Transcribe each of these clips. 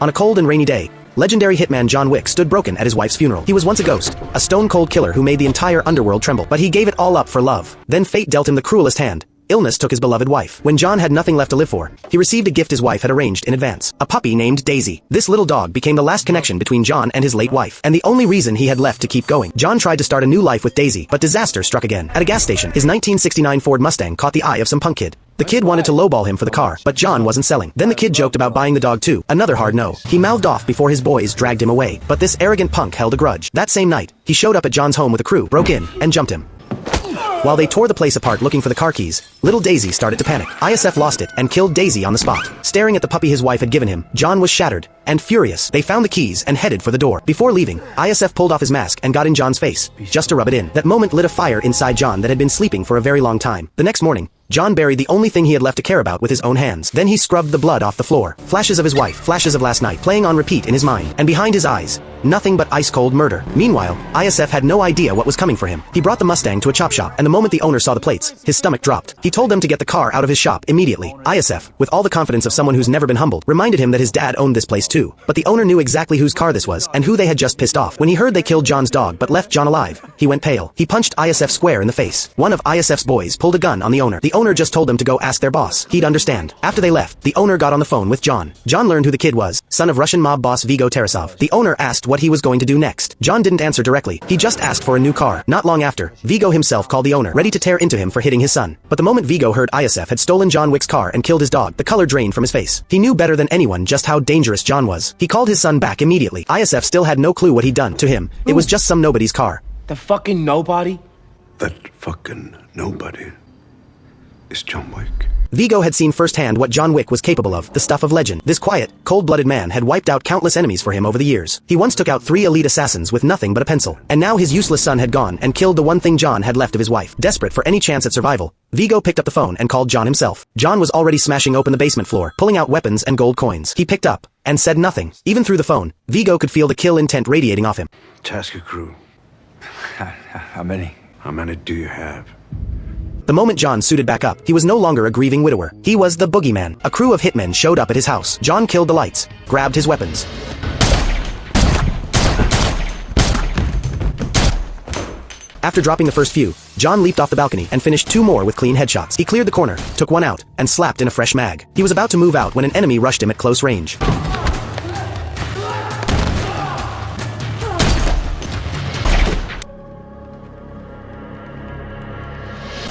On a cold and rainy day, legendary hitman John Wick stood broken at his wife's funeral. He was once a ghost, a stone-cold killer who made the entire underworld tremble, but he gave it all up for love. Then fate dealt him the cruelest hand. Illness took his beloved wife. When John had nothing left to live for, he received a gift his wife had arranged in advance. A puppy named Daisy. This little dog became the last connection between John and his late wife, and the only reason he had left to keep going. John tried to start a new life with Daisy, but disaster struck again. At a gas station, his 1969 Ford Mustang caught the eye of some punk kid. The kid wanted to lowball him for the car, but John wasn't selling. Then the kid joked about buying the dog too. Another hard no. He mouthed off before his boys dragged him away, but this arrogant punk held a grudge. That same night, he showed up at John's home with a crew, broke in, and jumped him. While they tore the place apart looking for the car keys, little Daisy started to panic. ISF lost it and killed Daisy on the spot. Staring at the puppy his wife had given him, John was shattered and furious. They found the keys and headed for the door. Before leaving, ISF pulled off his mask and got in John's face, just to rub it in. That moment lit a fire inside John that had been sleeping for a very long time. The next morning, John buried the only thing he had left to care about with his own hands. Then he scrubbed the blood off the floor. Flashes of his wife, flashes of last night, playing on repeat in his mind. And behind his eyes, nothing but ice-cold murder. Meanwhile, ISF had no idea what was coming for him. He brought the Mustang to a chop shop, and the moment the owner saw the plates, his stomach dropped. He told them to get the car out of his shop immediately. ISF, with all the confidence of someone who's never been humbled, reminded him that his dad owned this place too. But the owner knew exactly whose car this was, and who they had just pissed off. When he heard they killed John's dog but left John alive, he went pale. He punched ISF square in the face. One of ISF's boys pulled a gun on the owner. The owner just told them to go ask their boss. He'd understand. After they left, the owner got on the phone with John. John learned who the kid was, son of Russian mob boss Vigo Tarasov. The owner asked what he was going to do next. John didn't answer directly. He just asked for a new car. Not long after, Vigo himself called the owner, ready to tear into him for hitting his son. But the moment Vigo heard ISF had stolen John Wick's car and killed his dog, the color drained from his face. He knew better than anyone just how dangerous John was. He called his son back immediately. ISF still had no clue what he'd done. To him, it was just some nobody's car. The fucking nobody? That fucking nobody is John Wick. Vigo had seen firsthand what John Wick was capable of, the stuff of legend. This quiet, cold-blooded man had wiped out countless enemies for him over the years. He once took out 3 elite assassins with nothing but a pencil. And now his useless son had gone and killed the one thing John had left of his wife. Desperate for any chance at survival, Vigo picked up the phone and called John himself. John was already smashing open the basement floor, pulling out weapons and gold coins. He picked up and said nothing. Even through the phone, Vigo could feel the kill intent radiating off him. Task a crew. How many? How many do you have? The moment John suited back up, he was no longer a grieving widower. He was the boogeyman. A crew of hitmen showed up at his house. John killed the lights, grabbed his weapons. After dropping the first few, John leaped off the balcony and finished 2 more with clean headshots. He cleared the corner, took one out, and slapped in a fresh mag. He was about to move out when an enemy rushed him at close range.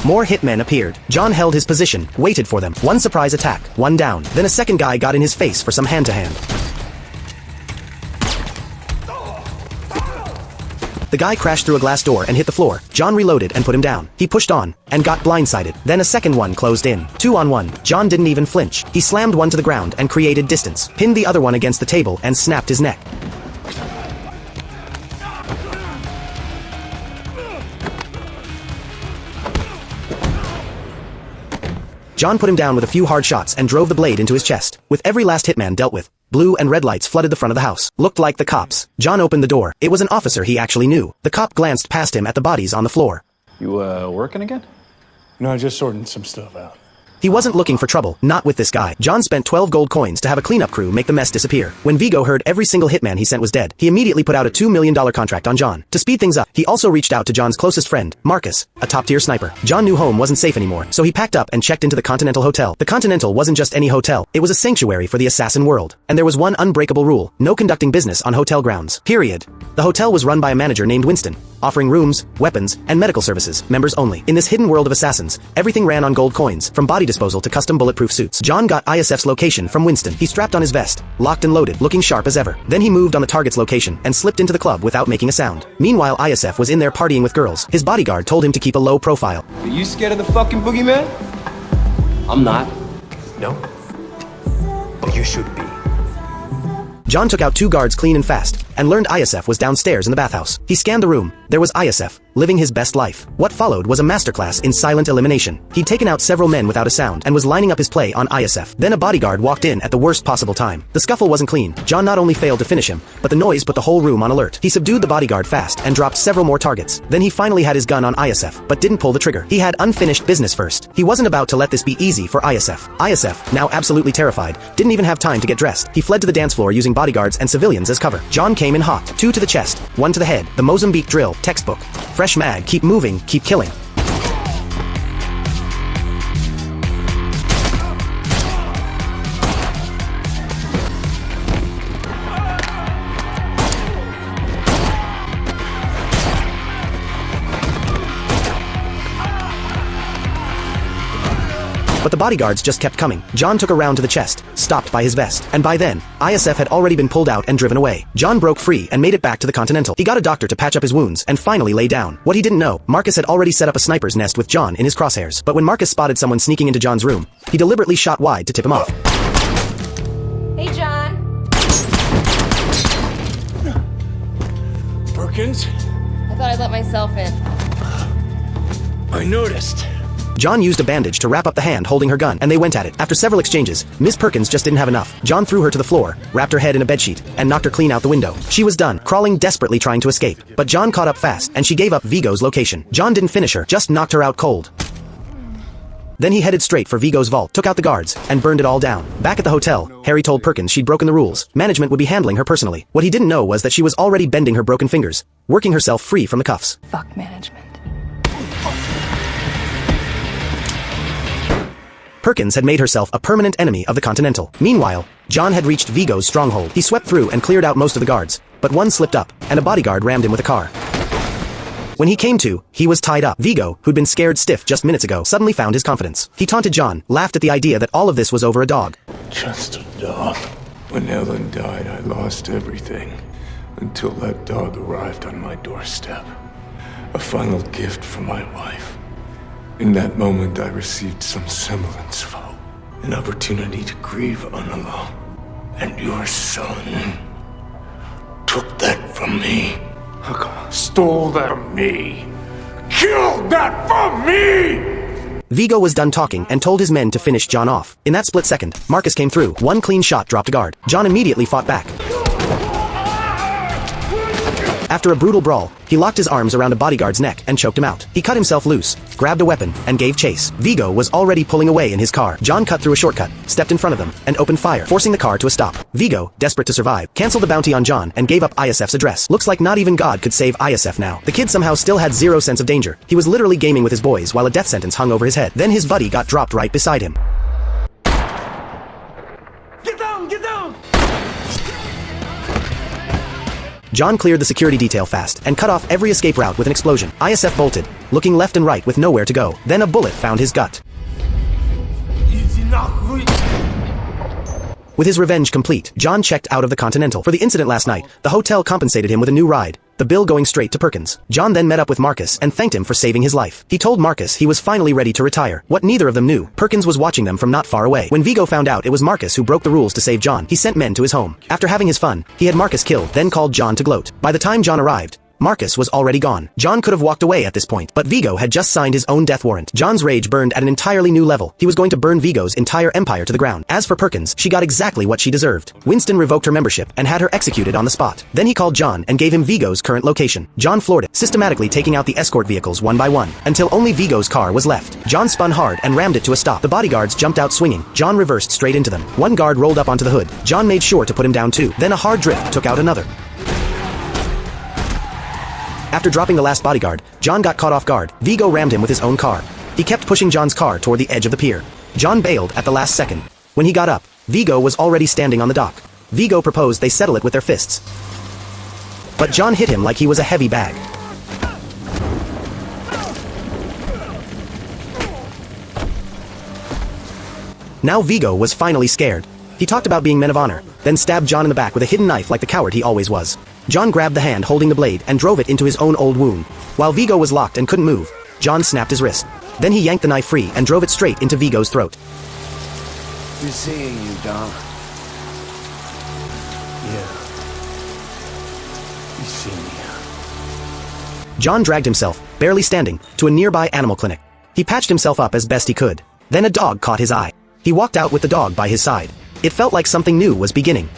More hitmen appeared. John held his position, waited for them. One surprise attack, one down. Then a second guy got in his face for some hand-to-hand. The guy crashed through a glass door and hit the floor. John reloaded and put him down. He pushed on and got blindsided. Then a second one closed in. 2 on 1. John didn't even flinch. He slammed one to the ground and created distance. Pinned the other one against the table and snapped his neck. John put him down with a few hard shots and drove the blade into his chest. With every last hitman dealt with, blue and red lights flooded the front of the house. Looked like the cops. John opened the door. It was an officer he actually knew. The cop glanced past him at the bodies on the floor. You, working again? No, just sorting some stuff out. He wasn't looking for trouble, not with this guy. John spent 12 gold coins to have a cleanup crew make the mess disappear. When Vigo heard every single hitman he sent was dead, he immediately put out a $2 million contract on John. To speed things up, he also reached out to John's closest friend, Marcus, a top-tier sniper. John knew home wasn't safe anymore, so he packed up and checked into the Continental Hotel. The Continental wasn't just any hotel, it was a sanctuary for the assassin world. And there was one unbreakable rule: no conducting business on hotel grounds. Period. The hotel was run by a manager named Winston, offering rooms, weapons, and medical services, members only. In this hidden world of assassins, everything ran on gold coins, from body disposal to custom bulletproof suits. John got ISF's location from Winston. He strapped on his vest, locked and loaded, looking sharp as ever. Then he moved on the target's location and slipped into the club without making a sound. Meanwhile, ISF was in there partying with girls. His bodyguard told him to keep a low profile. Are you scared of the fucking boogeyman? I'm not. No? But you should be. John took out 2 guards clean and fast, and learned ISF was downstairs in the bathhouse. He scanned the room. There was ISF, living his best life. What followed was a masterclass in silent elimination. He'd taken out several men without a sound and was lining up his play on ISF. Then a bodyguard walked in at the worst possible time. The scuffle wasn't clean. John not only failed to finish him, but the noise put the whole room on alert. He subdued the bodyguard fast and dropped several more targets. Then he finally had his gun on ISF, but didn't pull the trigger. He had unfinished business first. He wasn't about to let this be easy for ISF. ISF, now absolutely terrified, didn't even have time to get dressed. He fled to the dance floor using bodyguards and civilians as cover. John came in hot. 2 to the chest, 1 to the head. The Mozambique drill, textbook. Fresh mag, keep moving, keep killing. But the bodyguards just kept coming. John took a round to the chest, stopped by his vest. And by then, ISF had already been pulled out and driven away. John broke free and made it back to the Continental. He got a doctor to patch up his wounds and finally lay down. What he didn't know, Marcus had already set up a sniper's nest with John in his crosshairs. But when Marcus spotted someone sneaking into John's room, he deliberately shot wide to tip him off. Hey, John. Perkins? I thought I'd let myself in. I noticed. John used a bandage to wrap up the hand holding her gun, and they went at it. After several exchanges, Miss Perkins just didn't have enough. John threw her to the floor, wrapped her head in a bedsheet, and knocked her clean out the window. She was done, crawling desperately trying to escape. But John caught up fast, and she gave up Vigo's location. John didn't finish her, just knocked her out cold. Then he headed straight for Vigo's vault, took out the guards, and burned it all down. Back at the hotel, Harry told Perkins she'd broken the rules. Management would be handling her personally. What he didn't know was that she was already bending her broken fingers, working herself free from the cuffs. Fuck management. Perkins had made herself a permanent enemy of the Continental. Meanwhile, John had reached Vigo's stronghold. He swept through and cleared out most of the guards, but one slipped up, and a bodyguard rammed him with a car. When he came to, he was tied up. Vigo, who'd been scared stiff just minutes ago, suddenly found his confidence. He taunted John, laughed at the idea that all of this was over a dog. Just a dog. When Ellen died, I lost everything. Until that dog arrived on my doorstep. A final gift from my wife. In that moment, I received some semblance of hope. An opportunity to grieve unalone. And your son took that from me. Stole that from me. Killed that from me! Vigo was done talking and told his men to finish John off. In that split second, Marcus came through. One clean shot dropped a guard. John immediately fought back. After a brutal brawl, he locked his arms around a bodyguard's neck and choked him out. He cut himself loose, grabbed a weapon, and gave chase. Vigo was already pulling away in his car. John cut through a shortcut, stepped in front of them, and opened fire, forcing the car to a stop. Vigo, desperate to survive, canceled the bounty on John and gave up ISF's address. Looks like not even God could save ISF now. The kid somehow still had zero sense of danger. He was literally gaming with his boys while a death sentence hung over his head. Then his buddy got dropped right beside him. Get down! Get down! John cleared the security detail fast and cut off every escape route with an explosion. ISF bolted, looking left and right with nowhere to go. Then a bullet found his gut. With his revenge complete, John checked out of the Continental. For the incident last night, the hotel compensated him with a new ride, the bill going straight to Perkins. John then met up with Marcus and thanked him for saving his life. He told Marcus he was finally ready to retire. What neither of them knew, Perkins was watching them from not far away. When Vigo found out it was Marcus who broke the rules to save John, he sent men to his home. After having his fun, he had Marcus killed, then called John to gloat. By the time John arrived, Marcus was already gone. John could have walked away at this point, but Vigo had just signed his own death warrant. John's rage burned at an entirely new level. He was going to burn Vigo's entire empire to the ground. As for Perkins, she got exactly what she deserved. Winston revoked her membership and had her executed on the spot. Then he called John and gave him Vigo's current location. John floored it, systematically taking out the escort vehicles one by one, until only Vigo's car was left. John spun hard and rammed it to a stop. The bodyguards jumped out swinging. John reversed straight into them. One guard rolled up onto the hood. John made sure to put him down too. Then a hard drift took out another. After dropping the last bodyguard, John got caught off guard. Vigo rammed him with his own car. He kept pushing John's car toward the edge of the pier. John bailed at the last second. When he got up, Vigo was already standing on the dock. Vigo proposed they settle it with their fists. But John hit him like he was a heavy bag. Now Vigo was finally scared. He talked about being men of honor, then stabbed John in the back with a hidden knife like the coward he always was. John grabbed the hand holding the blade and drove it into his own old wound. While Vigo was locked and couldn't move, John snapped his wrist. Then he yanked the knife free and drove it straight into Vigo's throat. Good seeing you, Dom. Yeah. You see me. John dragged himself, barely standing, to a nearby animal clinic. He patched himself up as best he could. Then a dog caught his eye. He walked out with the dog by his side. It felt like something new was beginning.